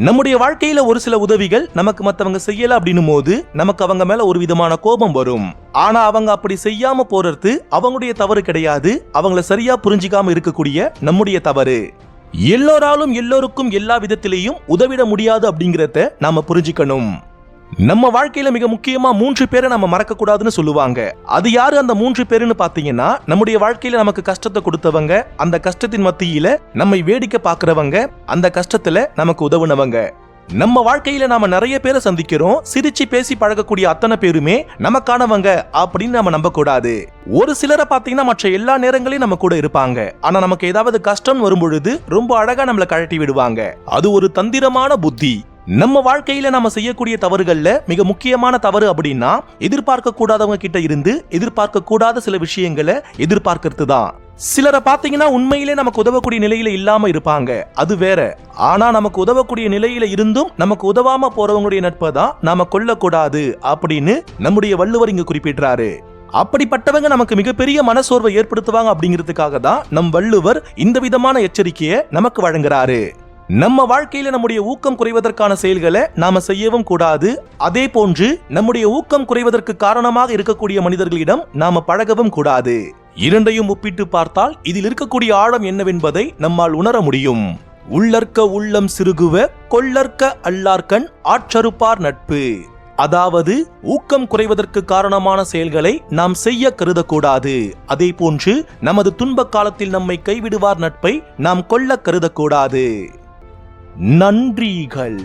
நம்முடைய வாழ்க்கையில ஒரு சில உதவிகள் நமக்கு மத்தவங்க செய்யல அப்படின்னும் போது நமக்கு அவங்க மேல ஒரு விதமான கோபம் வரும். ஆனா அவங்க அப்படி செய்யாம போறது அவங்களுடைய தவறு கிடையாது, அவங்கள சரியா புரிஞ்சிக்காம இருக்கக்கூடிய நம்முடைய தவறு. எல்லோராலும் எல்லோருக்கும் எல்லா விதத்திலையும் உதவிட முடியாது அப்படிங்கறத நாம புரிஞ்சுக்கணும். நம்ம வாழ்க்கையில மிக முக்கியமா 3 பேரை நம்ம மறக்க கூடாதுன்னு சொல்லுவாங்க. அது யாரு அந்த 3 பேருன்னு பாத்தீங்கன்னா, நம்முடைய வாழ்க்கையில நமக்கு கஷ்டத்தை கொடுத்தவங்க, அந்த கஷ்டத்தின் மத்தியில நம்மை வேடிக்கை பாக்குறவங்க, அந்த கஷ்டத்துல நமக்கு உதவுனவங்க. நம்ம வாழ்க்கையில நாம நிறைய பேரை சந்திக்கிறோம். சிரிச்சு பேசி பழகக்கூடிய அத்தனை பேருமே நமக்கானவங்க அப்படின்னு நம்ம நம்ப கூடாது. ஒரு சிலரை பாத்தீங்கன்னா மற்ற எல்லா நேரங்களையும் நம்ம கூட இருப்பாங்க. ஆனா நமக்கு ஏதாவது கஷ்டம் வரும் பொழுது ரொம்ப அழகா நம்மளை கழட்டி விடுவாங்க. அது ஒரு தந்திரமான புத்தி. நம்ம வாழ்க்கையில நாம செய்யக்கூடிய தவறுகள்ல மிக முக்கியமான தவறு அப்படின்னா, எதிர்பார்க்க கூடாதவங்க கிட்ட இருந்து எதிர்பார்க்க கூடாத சில விஷயங்களை எதிர்பார்க்கிறது தான். சிலரை பாத்தீங்கன்னா உண்மையிலே நமக்கு உதவக்கூடிய நிலையில இல்லாம இருப்பாங்க, அது வேற. ஆனா நமக்கு உதவக்கூடிய நிலையில இருந்தும் நமக்கு உதவாம போறவங்களுடைய நட்பை தான் நாம கொள்ளக்கூடாது அப்படின்னு நம்முடைய வள்ளுவர் இங்க குறிப்பிடுறாரு. அப்படிப்பட்டவங்க நமக்கு மிகப்பெரிய மனசோர்வை ஏற்படுத்துவாங்க அப்படிங்கிறதுக்காக தான் நம் வள்ளுவர் இந்த விதமான எச்சரிக்கையை நமக்கு வழங்குறாரு. நம்ம வாழ்க்கையில நம்முடைய ஊக்கம் குறைவதற்கான செயல்களை நாம செய்யவும் கூடாது. அதே போன்று நம்முடைய ஊக்கம் குறைவதற்கு காரணமாக இருக்கக்கூடிய மனிதர்களிடம் நாம பழகவும் கூடாது. இரண்டையும் ஒப்பிட்டு பார்த்தால் இதில் இருக்கக்கூடிய ஆழம் என்னவென்பதை நம்மால் உணர முடியும். உள்ளற்க உள்ளம் சிறுகுவ கொள்ளற்க அல்லார்கண் ஆற்றறுப்பார் நட்பு. அதாவது ஊக்கம் குறைவதற்கு காரணமான செயல்களை நாம் செய்ய கருதக்கூடாது. அதே போன்று நமது துன்ப காலத்தில் நம்மை கைவிடுவார் நட்பை நாம் கொள்ள கருதக்கூடாது. நன்றிகள்.